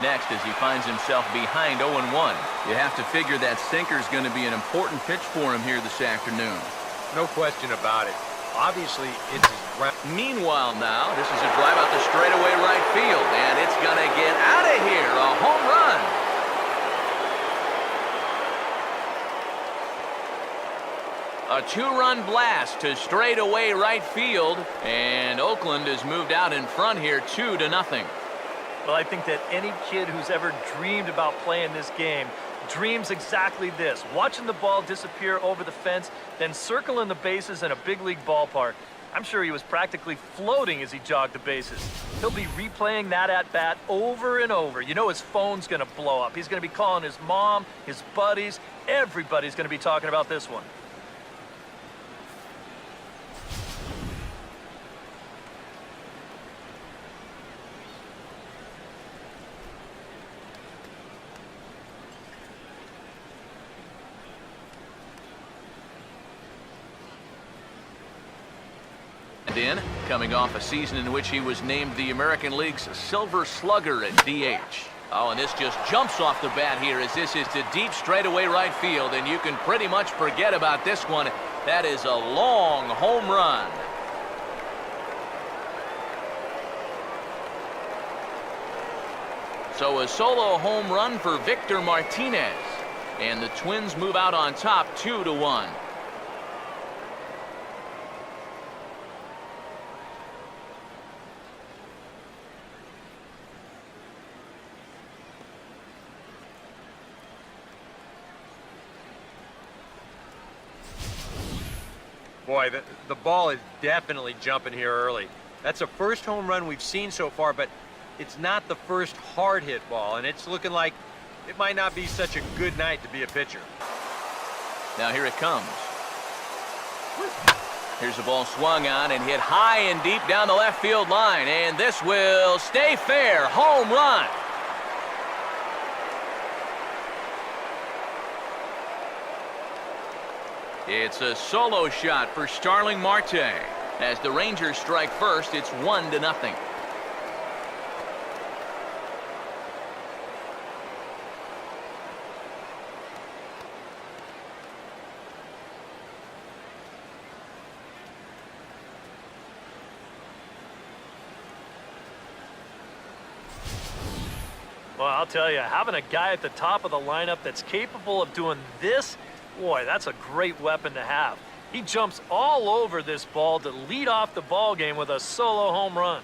next as he finds himself behind 0-1. You have to figure that sinker is going to be an important pitch for him here this afternoon. No question about it. Obviously, it's his ground. Meanwhile now, this is a drive out the straightaway right field, and it's going to get out of here. A home run. A two-run blast to straightaway right field, and Oakland has moved out in front here 2-0. Well, I think that any kid who's ever dreamed about playing this game dreams exactly this. Watching the ball disappear over the fence, then circling the bases in a big league ballpark. I'm sure he was practically floating as he jogged the bases. He'll be replaying that at-bat over and over. You know his phone's going to blow up. He's going to be calling his mom, his buddies. Everybody's going to be talking about this one. In, coming off a season in which he was named the American League's Silver Slugger at DH. Oh, and this just jumps off the bat here as this is to deep straightaway right field, and you can pretty much forget about this one. That is a long home run. So a solo home run for Victor Martinez, and the Twins move out on top 2-1. Boy, the ball is definitely jumping here early. That's the first home run we've seen so far, but it's not the first hard hit ball, and it's looking like it might not be such a good night to be a pitcher. Now here it comes. Here's the ball swung on and hit high and deep down the left field line, and this will stay fair. Home run. It's a solo shot for Starling Marte. As the Rangers strike first, it's 1-0. Well, I'll tell you, having a guy at the top of the lineup that's capable of doing this, boy, that's a great weapon to have. He jumps all over this ball to lead off the ball game with a solo home run.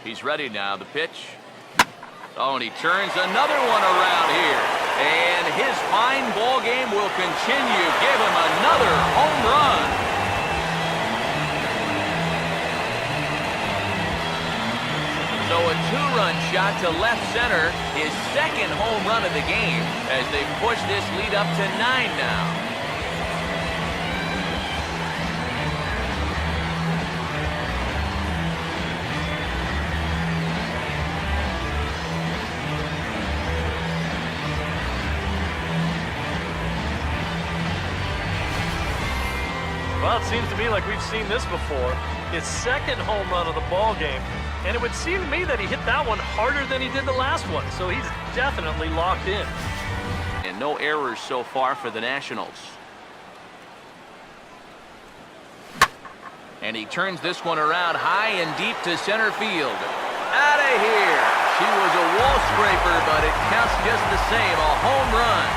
He's ready now, the pitch. Oh, and he turns another one around here. And his fine ball game will continue. Give him another home run. So a two-run shot to left center, his second home run of the game as they push this lead up to 9 now. Well, it seems to me like we've seen this before. His second home run of the ball game. And it would seem to me that he hit that one harder than he did the last one. So he's definitely locked in. And no errors so far for the Nationals. And he turns this one around high and deep to center field. Out of here. She was a wall scraper, but it counts just the same. A home run.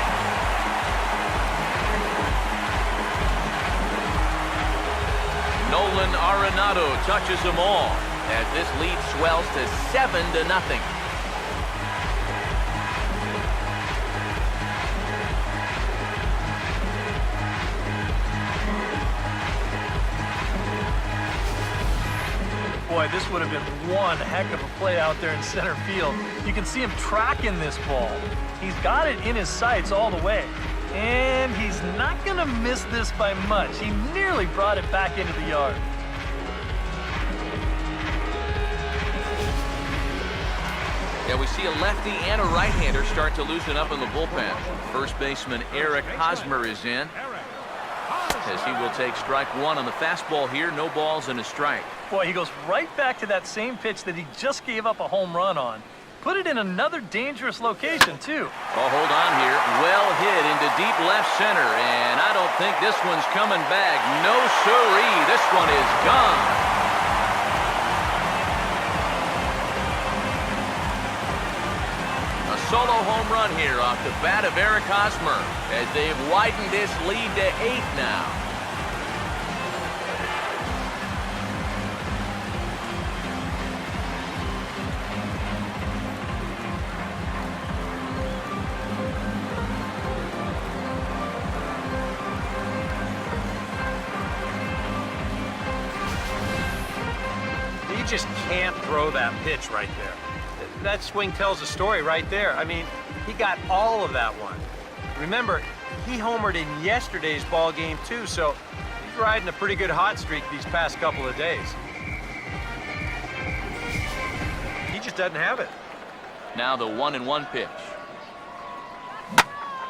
Nolan Arenado touches them all as this lead swells to 7-0. Boy, this would have been one heck of a play out there in center field. You can see him tracking this ball. He's got it in his sights all the way. And he's not going to miss this by much. He nearly brought it back into the yard. Yeah, we see a lefty and a right-hander start to loosen up in the bullpen. First baseman Eric Hosmer is in. as he will take strike one on the fastball here. No balls and a strike. Boy, he goes right back to that same pitch that he just gave up a home run on. Put it in another dangerous location, too. Oh, hold on here. Well hit into deep left center, and I don't think this one's coming back. No siree. This one is gone. A solo home run here off the bat of Eric Hosmer as they've widened this lead to 8 now. You just can't throw that pitch right there. That swing tells a story right there. I mean, he got all of that one. Remember, he homered in yesterday's ball game too, so he's riding a pretty good hot streak these past couple of days. He just doesn't have it. Now the 1-1 pitch.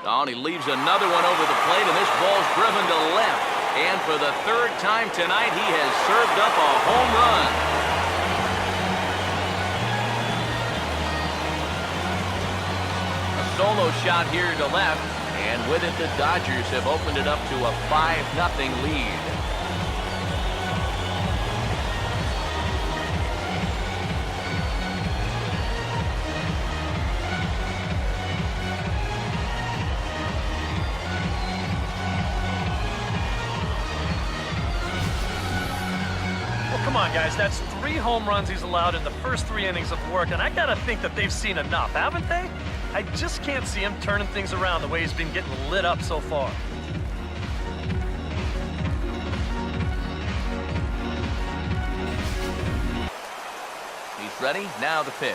Oh, and he leaves another one over the plate, and this ball's driven to left. And for the third time tonight, he has served up a home run. Solo shot here to left, and with it the Dodgers have opened it up to a 5-0 lead. Well, come on, guys. That's 3 home runs he's allowed in the first 3 innings of work, and I gotta think that they've seen enough, haven't they? I just can't see him turning things around the way he's been getting lit up so far. He's ready. Now the pitch.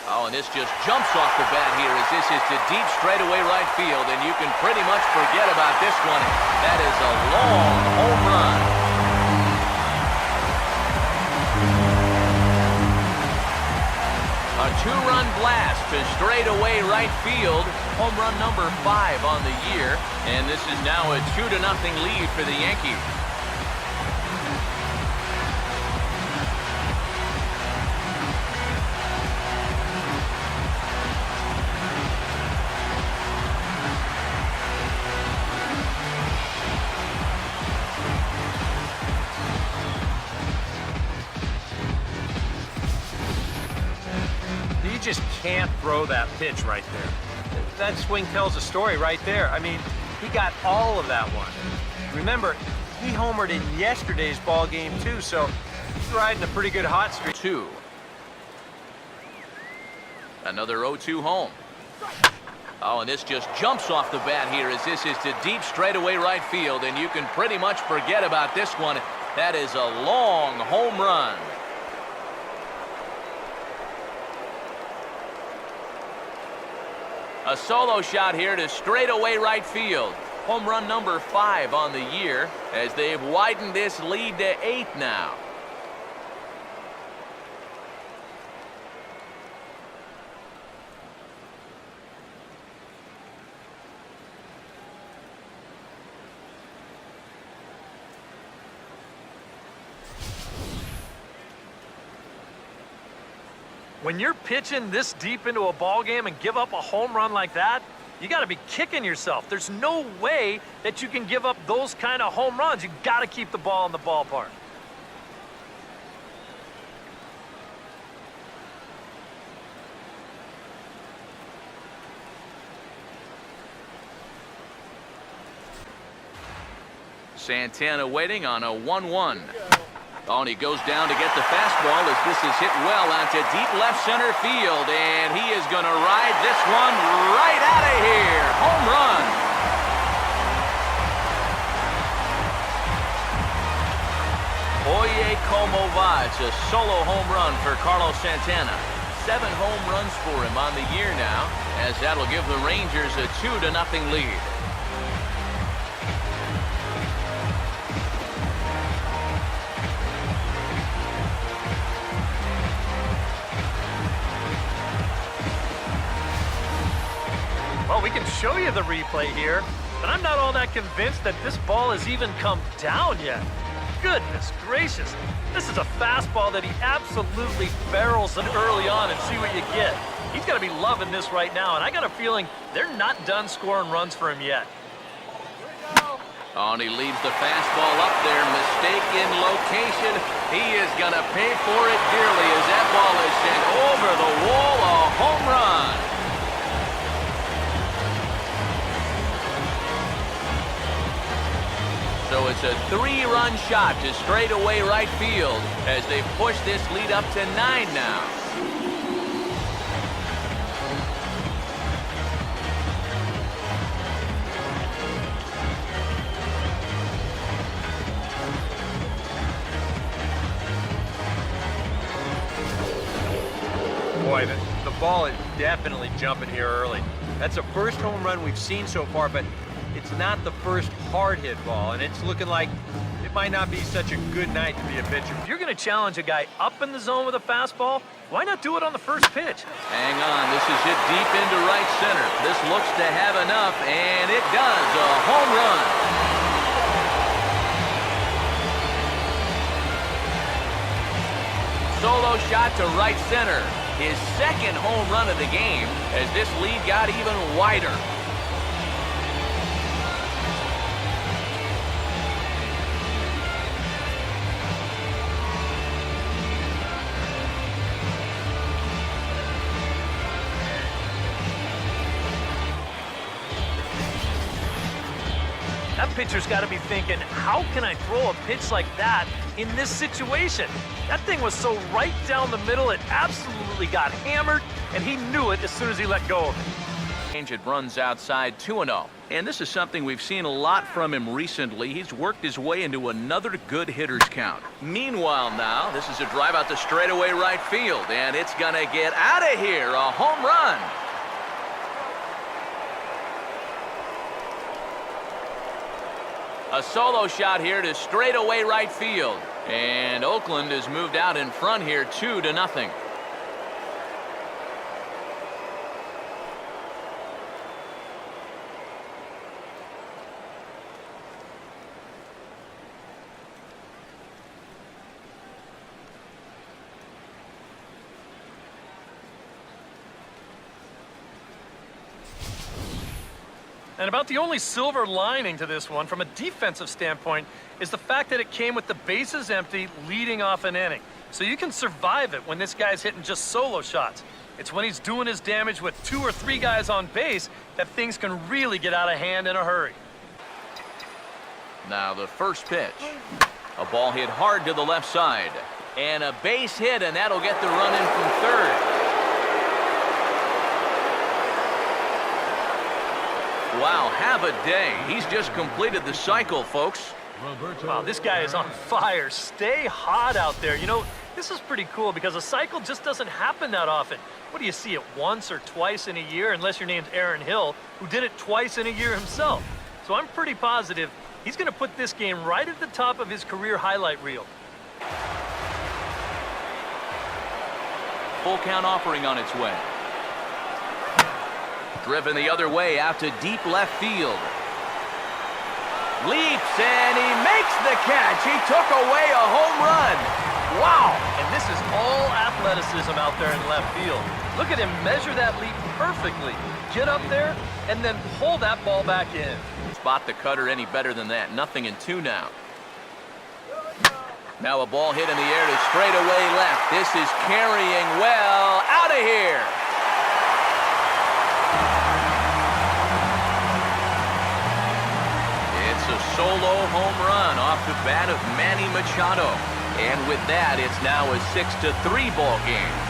Oh, and this just jumps off the bat here as this is to deep straightaway right field, and you can pretty much forget about this one. That is a long home run. A 2-run blast to straightaway right field. Home run number 5 on the year. And this is now a 2-0 lead for the Yankees. You just can't throw that pitch right there. That swing tells a story right there. I mean, he got all of that one. Remember, he homered in yesterday's ball game too, so he's riding a pretty good hot streak. 2. Another 0-2 home. Oh, and this just jumps off the bat here as this is to deep straightaway right field, and you can pretty much forget about this one. That is a long home run. A solo shot here to straightaway right field. Home run number 5 on the year as they've widened this lead to 8 now. When you're pitching this deep into a ball game and give up a home run like that, you got to be kicking yourself. There's no way that you can give up those kind of home runs. You got to keep the ball in the ballpark. Santana waiting on a 1-1. Oh, and he goes down to get the fastball as this is hit well out to deep left center field, and he is going to ride this one right out of here. Home run. Oye, como va. It's a solo home run for Carlos Santana. 7 home runs for him on the year now, as that'll give the Rangers a 2-0 lead. Well, we can show you the replay here. but I'm not all that convinced that this ball has even come down yet. Goodness gracious. This is a fastball that he absolutely barrels it early on and see what you get. He's got to be loving this right now, and I got a feeling they're not done scoring runs for him yet. Oh, and he leaves the fastball up there. Mistake in location. He is going to pay for it dearly as that ball is sent over the wall. A home run. So it's a 3-run shot to straightaway right field as they push this lead up to 9 now. Boy, the ball is definitely jumping here early. That's the first home run we've seen so far, but it's not the first hard-hit ball, and it's looking like it might not be such a good night to be a pitcher. If you're going to challenge a guy up in the zone with a fastball, why not do it on the first pitch? Hang on, this is hit deep into right center. This looks to have enough, and it does. A home run. Solo shot to right center. His second home run of the game as this lead got even wider. That pitcher's got to be thinking, how can I throw a pitch like that in this situation? That thing was so right down the middle, it absolutely got hammered, and he knew it as soon as he let go of it. It runs outside 2-0. And this is something we've seen a lot from him recently. He's worked his way into another good hitter's count. Meanwhile now, this is a drive out to straightaway right field, and it's going to get out of here. A home run. A solo shot here to straightaway right field. And Oakland has moved out in front here 2-0. And about the only silver lining to this one from a defensive standpoint is the fact that it came with the bases empty leading off an inning. So you can survive it when this guy's hitting just solo shots. It's when he's doing his damage with 2 or 3 guys on base that things can really get out of hand in a hurry. Now the first pitch. A ball hit hard to the left side. And a base hit, and that'll get the run in from third. Wow, have a day. He's just completed the cycle, folks. Wow, this guy is on fire. Stay hot out there. You know, this is pretty cool because a cycle just doesn't happen that often. What do you see it once or twice in a year, unless your name's Aaron Hill, who did it twice in a year himself. So I'm pretty positive he's going to put this game right at the top of his career highlight reel. Full count offering on its way. Driven the other way out to deep left field. Leaps and he makes the catch. He took away a home run. Wow. And this is all athleticism out there in left field. Look at him measure that leap perfectly. Get up there and then pull that ball back in. Spot the cutter any better than that. 0-2 now. Now a ball hit in the air to straightaway left. This is carrying well. Out of here. Solo home run off the bat of Manny Machado. And with that, it's now a 6-3 ball game.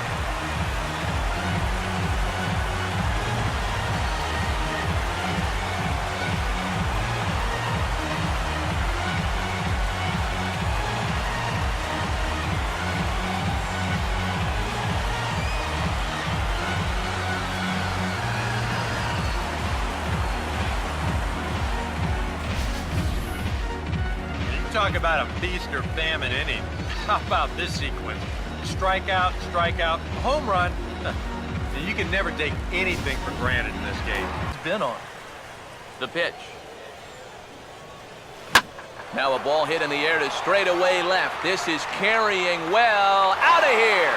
Talk about a feast or famine inning. How about this sequence? Strikeout, strikeout, home run. You can never take anything for granted in this game. It's been on. The pitch. Now a ball hit in the air to straightaway left. This is carrying well. Out of here.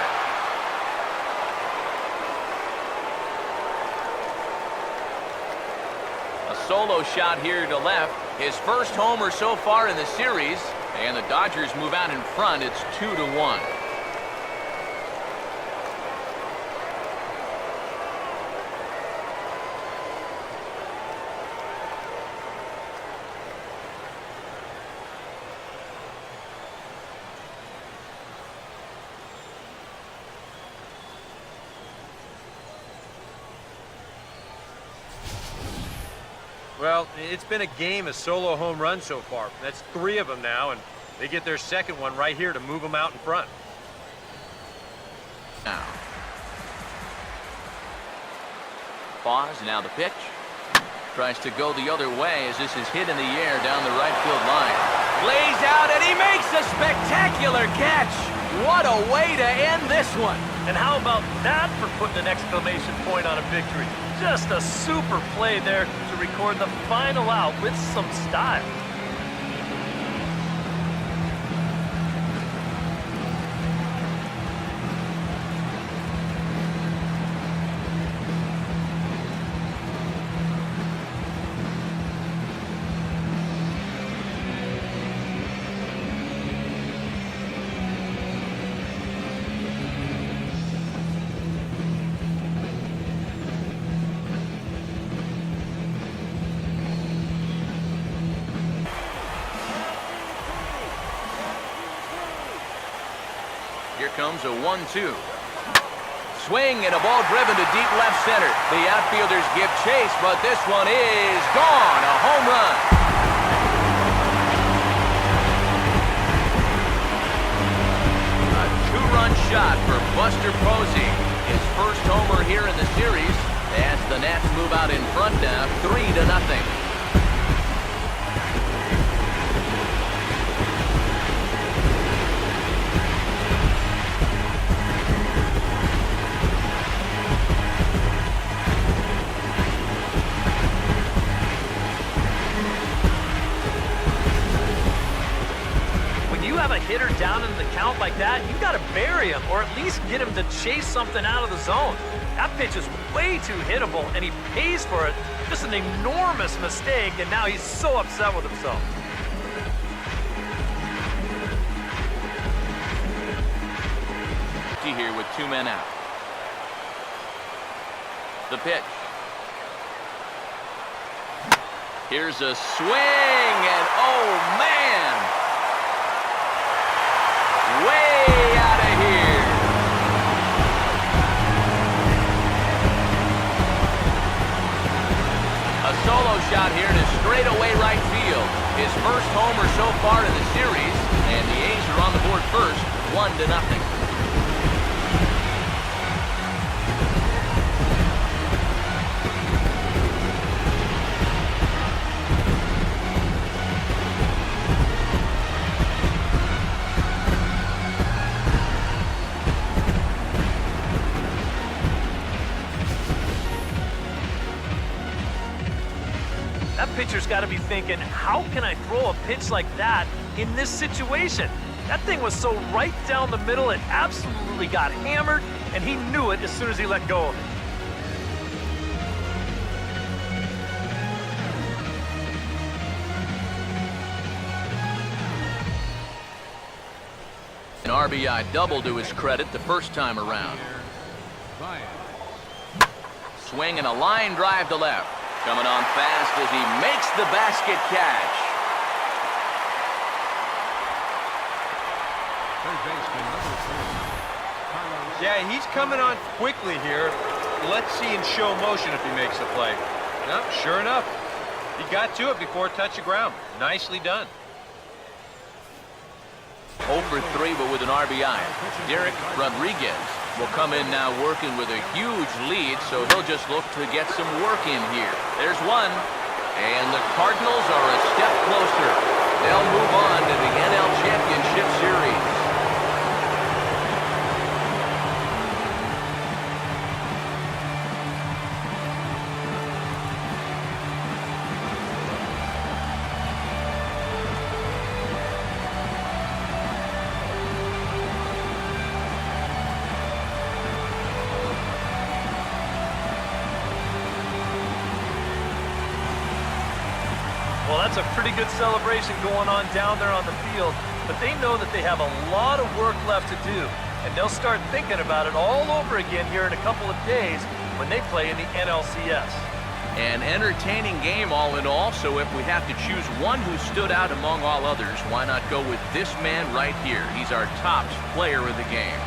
A solo shot here to left. His first homer so far in the series. And the Dodgers move out in front. It's 2-1. Well, it's been a game of solo home runs so far. That's 3 of them now, and they get their second one right here to move them out in front. Now. Pause, now the pitch. Tries to go the other way as this is hit in the air down the right field line. Lays out and he makes a spectacular catch. What a way to end this one. And how about that for putting an exclamation point on a victory? Just a super play there to record the final out with some style. Here comes a 1-2. Swing and a ball driven to deep left center. The outfielders give chase, but this one is gone. A home run. A 2-run shot for Buster Posey. His first homer here in the series as the Nats move out in front now 3-0. A hitter down in the count like that, you got to bury him or at least get him to chase something out of the zone. That pitch is way too hittable, and he pays for it. Just an enormous mistake, and now he's so upset with himself. Here with 2 men out. The pitch. Here's a swing, and oh man! Way out of here. A solo shot here to straightaway right field. His first homer so far in the series, and the A's are on the board first, 1-0. Pitcher's got to be thinking, how can I throw a pitch like that in this situation? That thing was so right down the middle, it absolutely got hammered, and he knew it as soon as he let go of it. An RBI double to his credit the first time around. Swing and a line drive to left. Coming on fast as he makes the basket catch. Yeah, he's coming on quickly here. Let's see in show motion if he makes the play. No, sure enough. He got to it before it touched the ground. Nicely done. 0 for 3, but with an RBI. Derek Rodriguez will come in now working with a huge lead, so he'll just look to get some work in here. There's one, and the Cardinals are a step closer. They'll move on to the NL Championship Series. that's a pretty good celebration going on down there on the field, but they know that they have a lot of work left to do, and they'll start thinking about it all over again here in a couple of days when they play in the NLCS. An entertaining game all in all, so if we have to choose one who stood out among all others, why not go with this man right here? He's our top player of the game.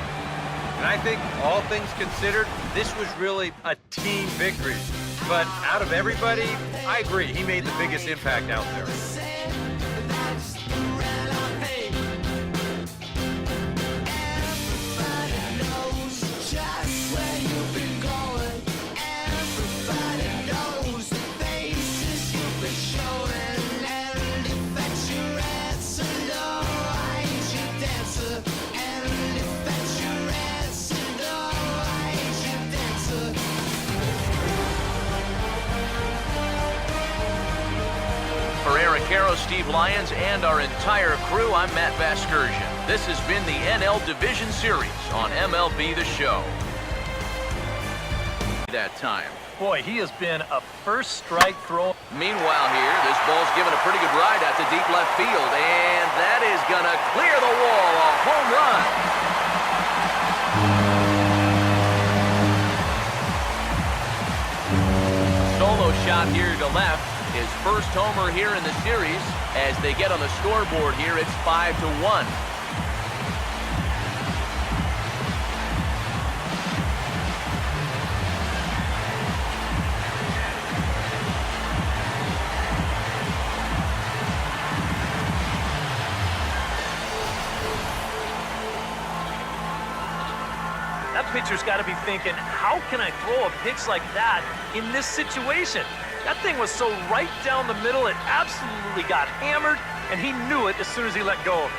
And I think, all things considered, this was really a team victory. But out of everybody, I agree, he made the biggest impact out there. Steve Lyons, and our entire crew, I'm Matt Vasgersian. This has been the NL Division Series on MLB The Show. That time. Boy, he has been a first strike throw. Meanwhile here, this ball's given a pretty good ride out to deep left field, and that is gonna clear the wall, a home run. Solo shot here to left. His first homer here in the series. As they get on the scoreboard here, it's 5-1. That pitcher's got to be thinking, how can I throw a pitch like that in this situation? That thing was so right down the middle, it absolutely got hammered, and he knew it as soon as he let go of it.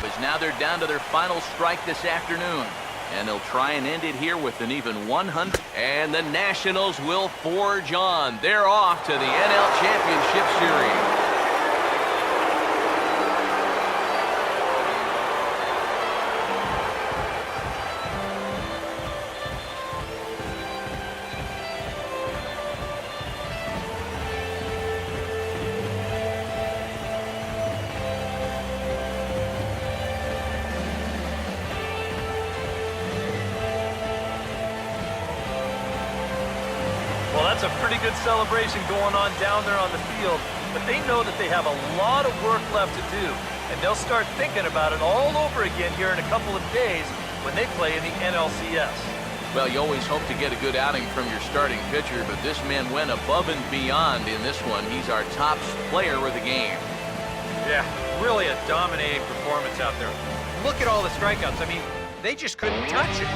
But now they're down to their final strike this afternoon, and they'll try and end it here with an even 100. And the Nationals will forge on. They're off to the NL Championship Series. Well, that's a pretty good celebration going on down there on the field, but they know that they have a lot of work left to do, and they'll start thinking about it all over again here in a couple of days when they play in the NLCS. Well, you always hope to get a good outing from your starting pitcher, but this man went above and beyond in this one. He's our top player of the game. Yeah, really a dominating performance out there. Look at all the strikeouts. I mean, they just couldn't touch it.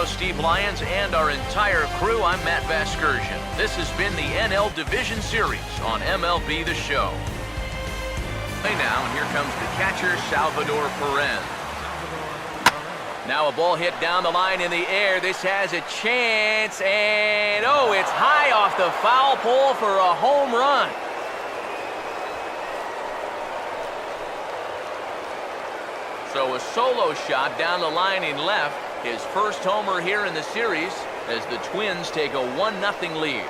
Steve Lyons, and our entire crew, I'm Matt Vasgersian. This has been the NL Division Series on MLB The Show. Hey now, and here comes the catcher, Salvador Perez. Now a ball hit down the line in the air. This has a chance, and oh, it's high off the foul pole for a home run. So a solo shot down the line in left. His first homer here in the series as the Twins take a 1-0 lead.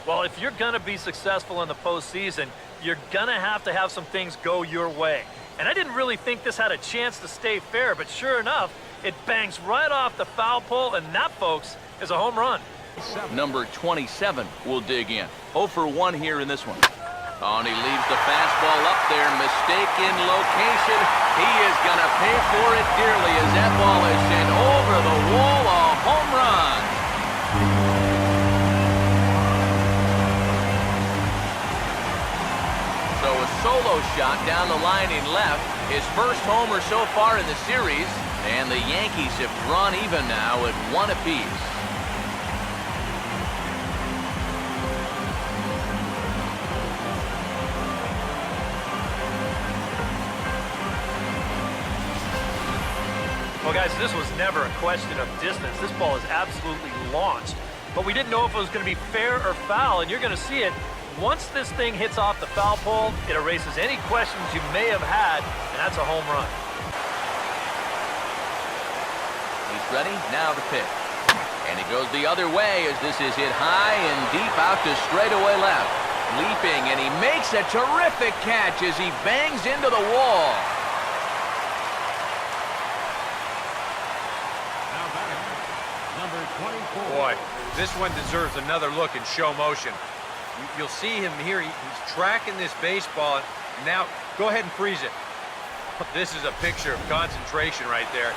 Well, if you're going to be successful in the postseason, you're going to have some things go your way. And I didn't really think this had a chance to stay fair, but sure enough, it bangs right off the foul pole, and that, folks, is a home run. Number 27 will dig in. 0 for 1 here in this one. Oh, and he leaves the fastball up there. Mistaken location. He is going to pay for it dearly as that ball is sent over the wall. A home run. So a solo shot down the line in left. His first homer so far in the series. And the Yankees have drawn even now at 1 apiece. Well, guys, this was never a question of distance. This ball is absolutely launched. But we didn't know if it was going to be fair or foul, and you're going to see it. Once this thing hits off the foul pole, it erases any questions you may have had, and that's a home run. He's ready now to pitch. And he goes the other way as this is hit high and deep out to straightaway left. Leaping, and he makes a terrific catch as he bangs into the wall. Boy, this one deserves another look in show motion. You'll see him here. He's tracking this baseball. Now, go ahead and freeze it. This is a picture of concentration right there.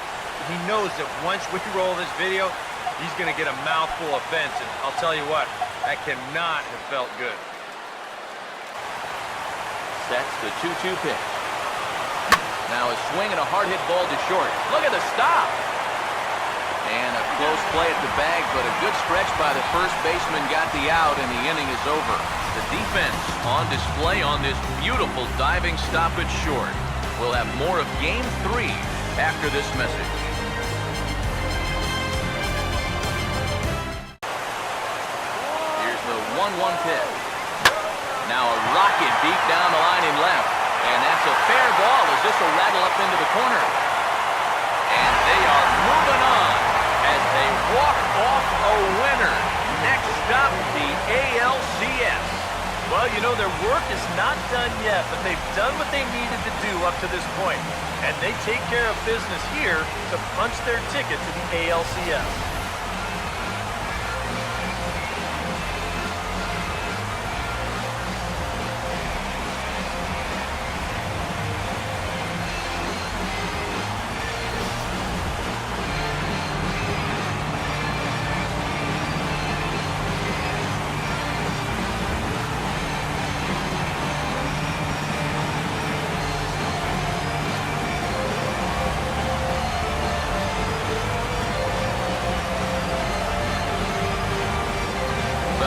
He knows that once we roll this video, he's going to get a mouthful of fence. And I'll tell you what, that cannot have felt good. Sets the 2-2 pitch. Now a swing and a hard hit ball to short. Look at the stop. And a close play at the bag, but a good stretch by the first baseman got the out, and the inning is over. The defense on display on this beautiful diving stop at short. We'll have more of Game 3 after this message. Here's the 1-1 pitch. Now a rocket deep down the line in left, and that's a fair ball as this will rattle up into the corner. And they are moving on as they walk off a winner. Next stop, the ALCS. Well, you know, their work is not done yet, but they've done what they needed to do up to this point. And they take care of business here to punch their ticket to the ALCS.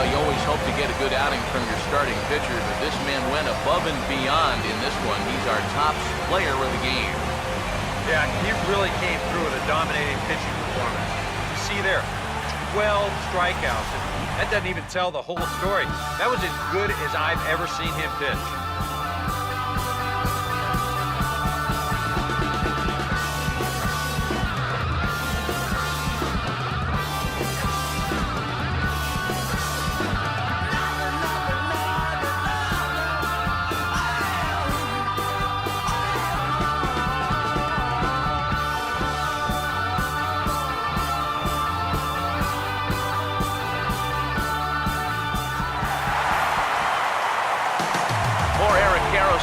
You always hope to get a good outing from your starting pitcher, but this man went above and beyond in this one. He's our top player of the game. Yeah, he really came through with a dominating pitching performance. You see there, 12 strikeouts. And that doesn't even tell the whole story. That was as good as I've ever seen him pitch.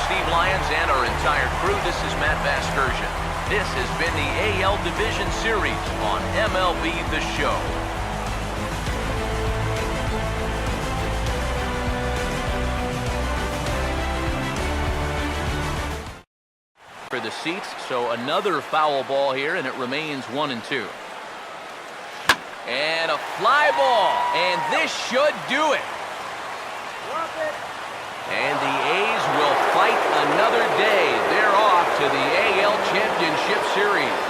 Steve Lyons and our entire crew, this is Matt Vasgersian. This has been the AL Division Series on MLB The Show. For the seats, so another foul ball here, and it remains 1-2. And a fly ball, and this should do it. And the A's will fight another day. They're off to the AL Championship Series.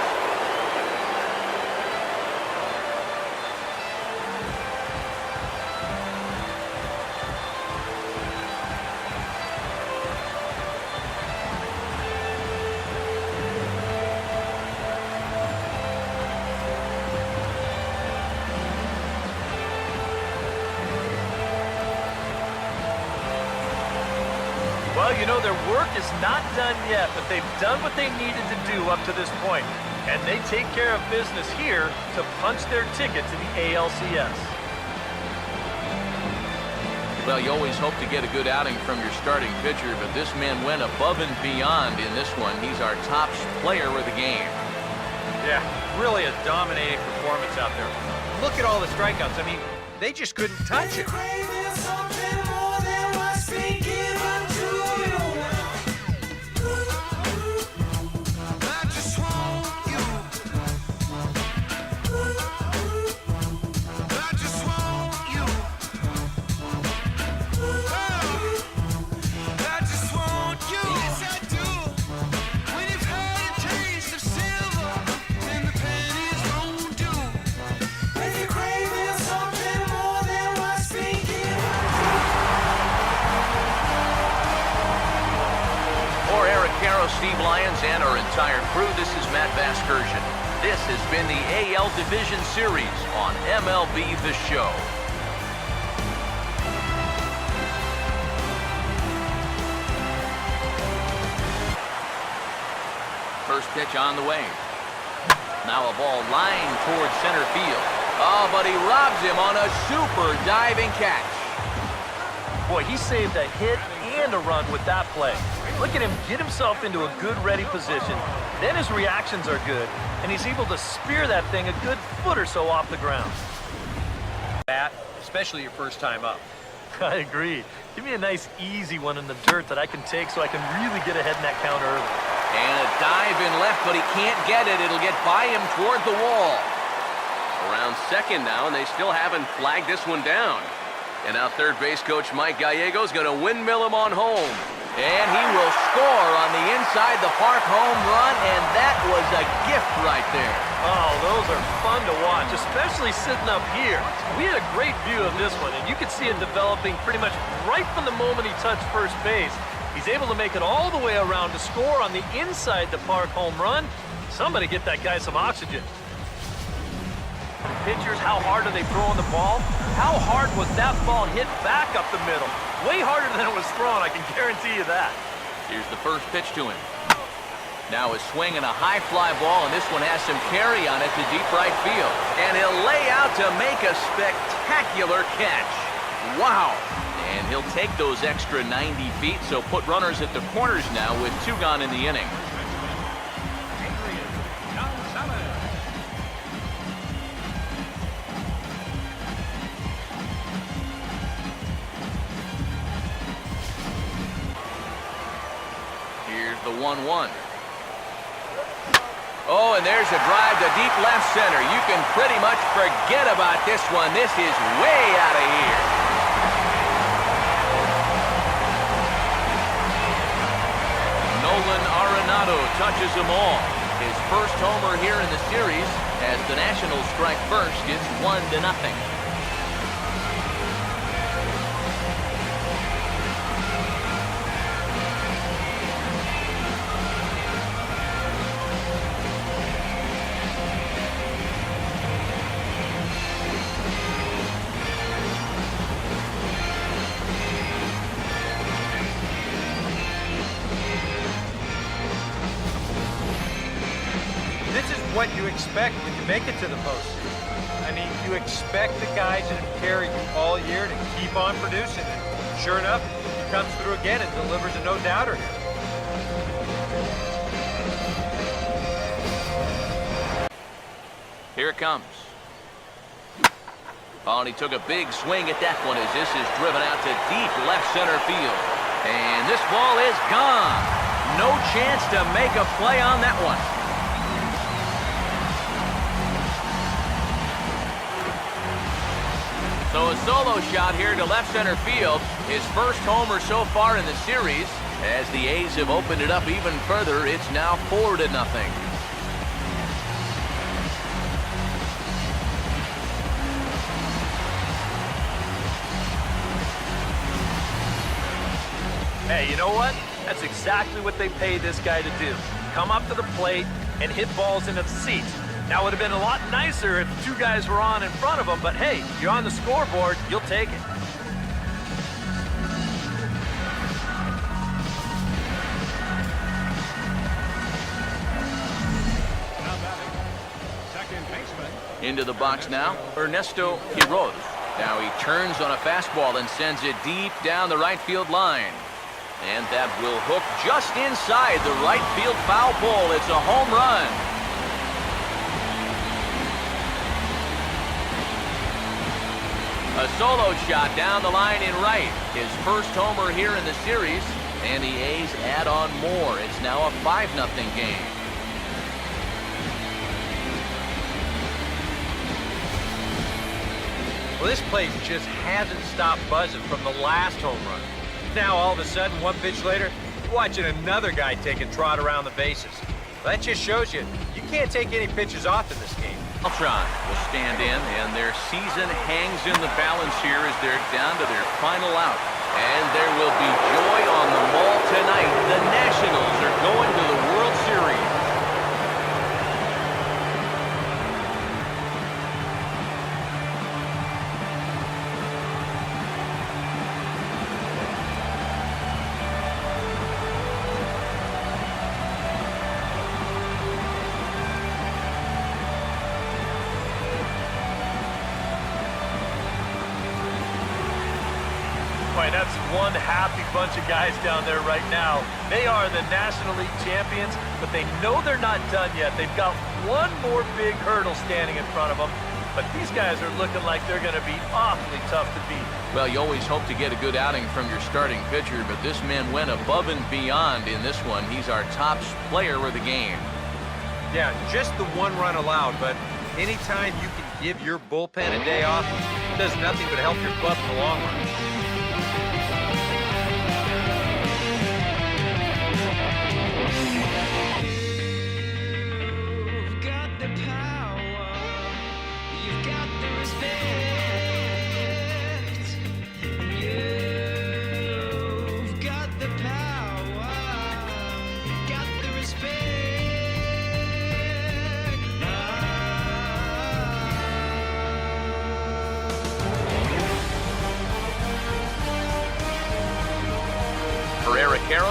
Well, you know, their work is not done yet, but they've done what they needed to do up to this point. And they take care of business here to punch their ticket to the ALCS. Well, you always hope to get a good outing from your starting pitcher, but this man went above and beyond in this one. He's our top player of the game. Yeah, really a dominating performance out there. Look at all the strikeouts. I mean, they just couldn't touch it. Steve Lyons and our entire crew, this is Matt Vasgersian. This has been the AL Division Series on MLB The Show. First pitch on the way. Now a ball lined towards center field. Oh, but he robs him on a super diving catch. Boy, he saved a hit and a run with that play. Look at him get himself into a good ready position. Then his reactions are good, and he's able to spear that thing a good foot or so off the ground. Bat, especially your first time up. I agree. Give me a nice easy one in the dirt that I can take so I can really get ahead in that count early. And a dive in left, but he can't get it. It'll get by him toward the wall. Around second now, and they still haven't flagged this one down. And now third base coach Mike Gallego's going to windmill him on home. And he will score on the inside the park home run, and that was a gift right there. Oh, those are fun to watch, especially sitting up here. We had a great view of this one, and you could see it developing pretty much right from the moment he touched first base. He's able to make it all the way around to score on the inside the park home run. Somebody get that guy some oxygen. Pitchers, how hard are they throwing the ball? How hard was that ball hit back up the middle? Way harder than it was thrown, I can guarantee you that. Here's the first pitch to him. Now a swing and a high fly ball, and this one has some carry on it to deep right field. And he'll lay out to make a spectacular catch. Wow! And he'll take those extra 90 feet, so put runners at the corners now with 2 gone in the inning. The 1-1. Oh, and there's a drive to deep left center. You can pretty much forget about this one. This is way out of here. Nolan Arenado touches them all. His first homer here in the series as the Nationals strike first. It's 1-0. What you expect when you make it to the postseason. I mean, you expect the guys that have carried you all year to keep on producing. And sure enough, he comes through again and delivers a no-doubter here. Here it comes. Oh, and he took a big swing at that one as this is driven out to deep left center field. And this ball is gone. No chance to make a play on that one. So a solo shot here to left center field. His first homer so far in the series. As the A's have opened it up even further, it's now 4-0. Hey, you know what? That's exactly what they pay this guy to do. Come up to the plate and hit balls into the seats. Now, it would have been a lot nicer if the 2 guys were on in front of him, but hey, you're on the scoreboard, you'll take it. Into the box now, Ernesto Quiroz. Now he turns on a fastball and sends it deep down the right field line. And that will hook just inside the right field foul pole. It's a home run. A solo shot down the line in right. His first homer here in the series. And the A's add on more. It's now a 5-0 game. Well, this place just hasn't stopped buzzing from the last home run. Now, all of a sudden, one pitch later, you're watching another guy take a trot around the bases. That just shows you can't take any pitches off in this game. Beltran will stand in, and their season hangs in the balance here as they're down to their final out. And there will be joy on the mall tonight. The Nationals are going to the World Series. That's one happy bunch of guys down there right now. They are the National League champions, but they know they're not done yet. They've got one more big hurdle standing in front of them, but these guys are looking like they're going to be awfully tough to beat. Well, you always hope to get a good outing from your starting pitcher, but this man went above and beyond in this one. He's our top player of the game. Yeah, just the one run allowed, but anytime you can give your bullpen a day off, it does nothing but help your club in the long run.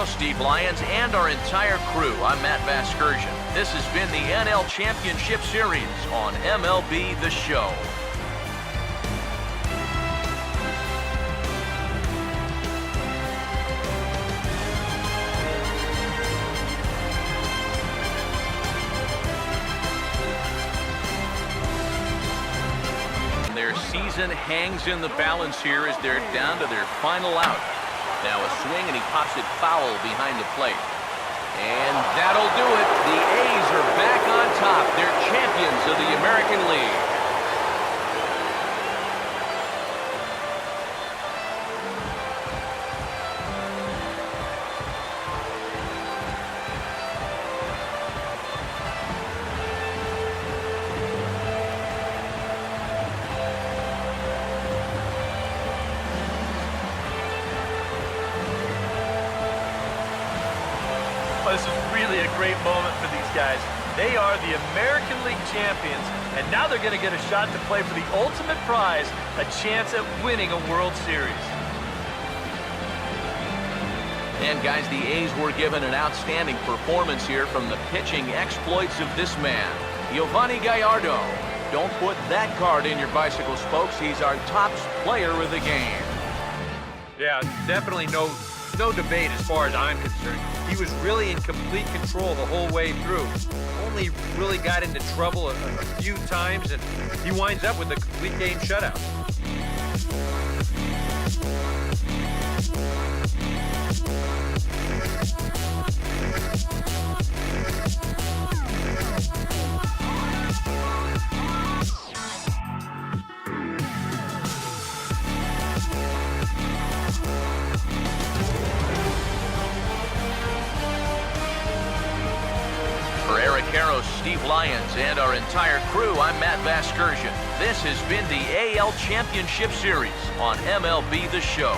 Steve Lyons, and our entire crew. I'm Matt Vasgersian. This has been the NL Championship Series on MLB The Show. Their season hangs in the balance here as they're down to their final out. Now a swing, and he pops it foul behind the plate. And that'll do it. The A's are back on top. They're champions of the American League. This is really a great moment for these guys. They are the American League champions, and now they're going to get a shot to play for the ultimate prize, a chance at winning a World Series. And guys, the A's were given an outstanding performance here from the pitching exploits of this man, Giovanni Gallardo. Don't put that card in your bicycle spokes. He's our top player of the game. Yeah, definitely no debate as far as I'm concerned. He was really in complete control the whole way through. Only really got into trouble a few times, and he winds up with a complete game shutout. Steve Lyons, and our entire crew, I'm Matt Vasgersian. This has been the AL Championship Series on MLB The Show.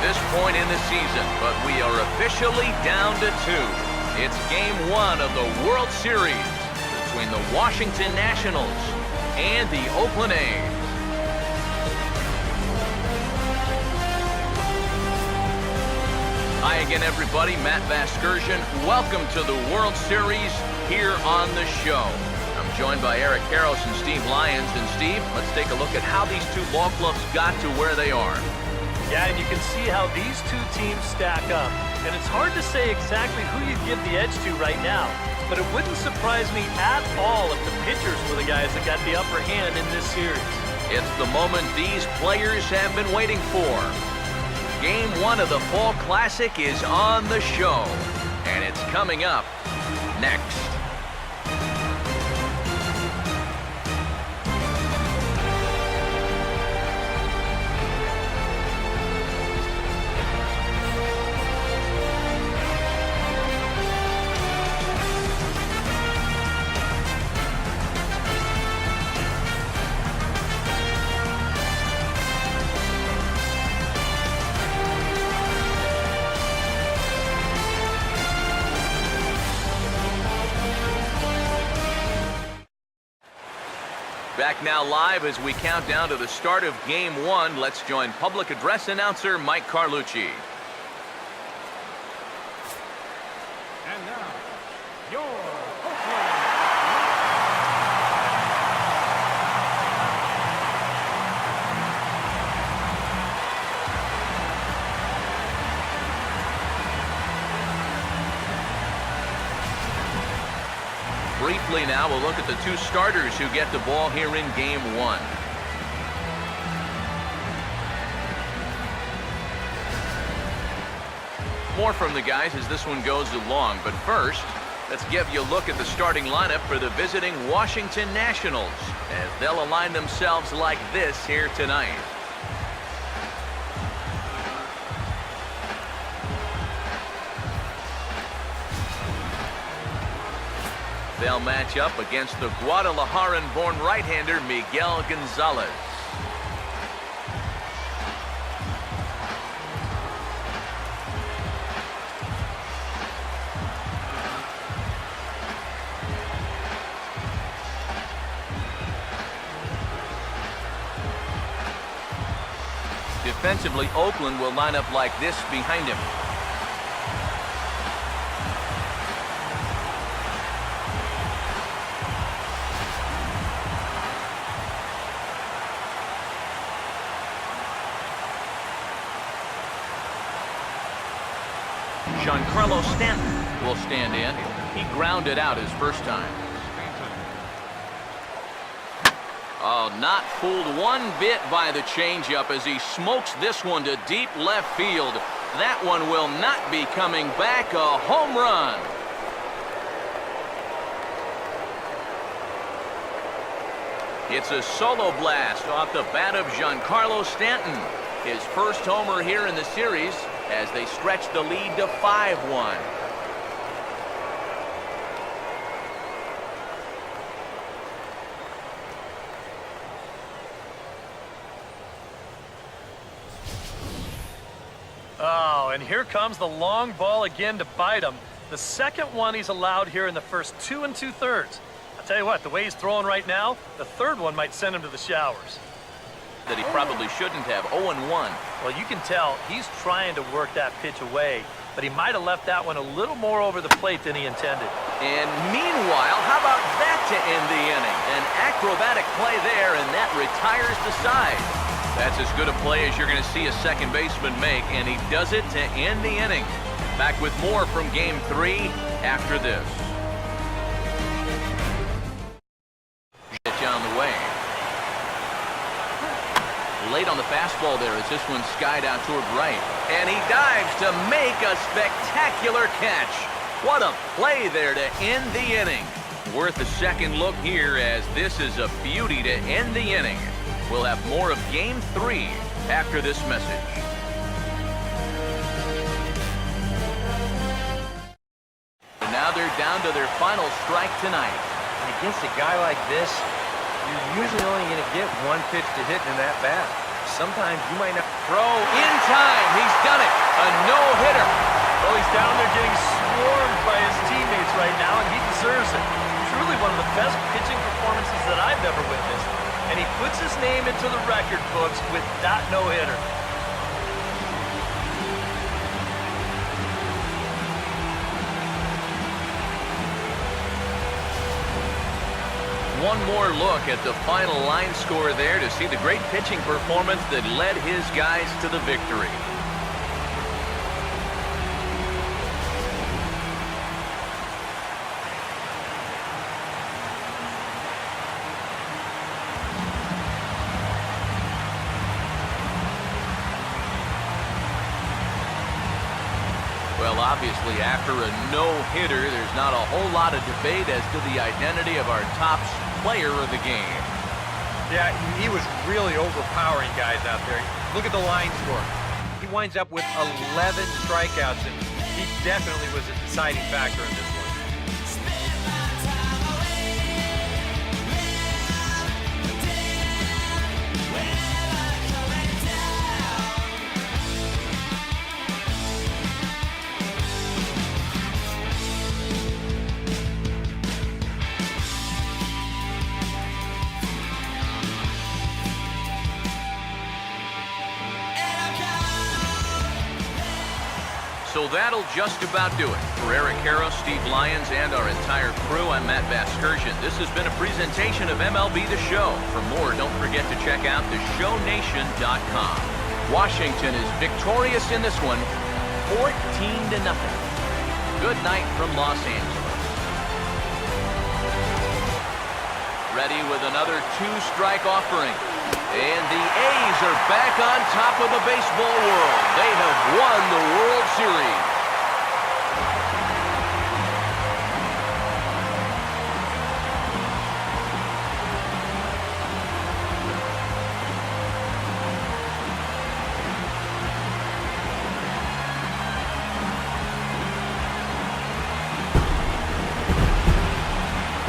this point in the season, but we are officially down to 2. It's Game 1 of the World Series between the Washington Nationals and the Oakland A's. Hi again, everybody. Matt Vasgersian. Welcome to the World Series here on the show. I'm joined by Eric Karros and Steve Lyons. And Steve, let's take a look at how these two ball clubs got to where they are. Yeah, and you can see how these two teams stack up. And it's hard to say exactly who you'd give the edge to right now. But it wouldn't surprise me at all if the pitchers were the guys that got the upper hand in this series. It's the moment these players have been waiting for. Game 1 of the Fall Classic is on the show, and it's coming up next. Back now live as we count down to the start of Game 1. Let's join public address announcer Mike Carlucci. And now, your Oakland. Briefly now, we'll look at the two starters who get the ball here in Game 1. More from the guys as this one goes along, but first, let's give you a look at the starting lineup for the visiting Washington Nationals as they'll align themselves like this here tonight. They'll match up against the Guadalajaran-born right-hander Miguel Gonzalez. Defensively, Oakland will line up like this behind him. Giancarlo Stanton will stand in. He grounded out his first time. Oh, not fooled one bit by the changeup as he smokes this one to deep left field. That one will not be coming back. A home run. It's a solo blast off the bat of Giancarlo Stanton. His first homer here in the series as they stretch the lead to 5-1. Oh, and here comes the long ball again to bite him. The second one he's allowed here in the first 2 2/3. I'll tell you what, the way he's throwing right now, the third one might send him to the showers. That he probably shouldn't have. 0-1. Well, you can tell he's trying to work that pitch away, but he might have left that one a little more over the plate than he intended. And meanwhile, how about that to end the inning? An acrobatic play there, and that retires the side. That's as good a play as you're going to see a second baseman make, and he does it to end the inning. Back with more from Game 3 after this. Get you on the way. Late on the fastball there as this one skied out toward right. And he dives to make a spectacular catch. What a play there to end the inning. Worth a second look here as this is a beauty to end the inning. We'll have more of Game 3 after this message. And now they're down to their final strike tonight. Against a guy like this, you're usually only going to get one pitch to hit in that bat. sometimes you might not... Throw in time. He's done it. A no-hitter. Well, he's down there getting swarmed by his teammates right now, and he deserves it. Truly one of the best pitching performances that I've ever witnessed. And he puts his name into the record books with that no-hitter. One more look at the final line score there to see the great pitching performance that led his guys to the victory. Well, obviously, after a no-hitter, there's not a whole lot of debate as to the identity of our top player of the game. Yeah, he was really overpowering guys out there. Look at the line score. He winds up with 11 strikeouts, and he definitely was a deciding factor in this one. So that'll just about do it. For Eric Harrow, Steve Lyons, and our entire crew, I'm Matt Vasgersian. This has been a presentation of MLB The Show. For more, don't forget to check out theshownation.com. Washington is victorious in this one, 14-0. Good night from Los Angeles. Ready with another two-strike offering. And the A's are back on top of the baseball world. They have won the World Series.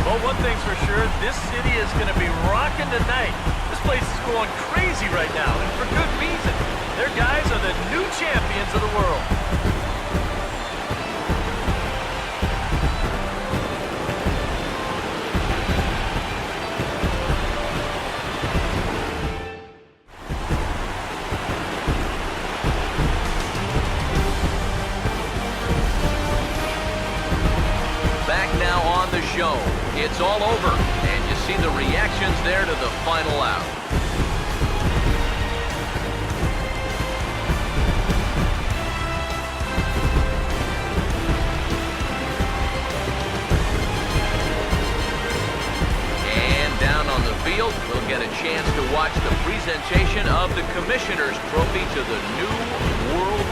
Well, one thing's for sure, this city is going to be rocking tonight. This place is going crazy right now, and for good reason. Their guys are the new champions of the world. Back now on the show. It's all over, and you see the reactions there to the final out. And down on the field, we'll get a chance to watch the presentation of the Commissioner's Trophy to the new World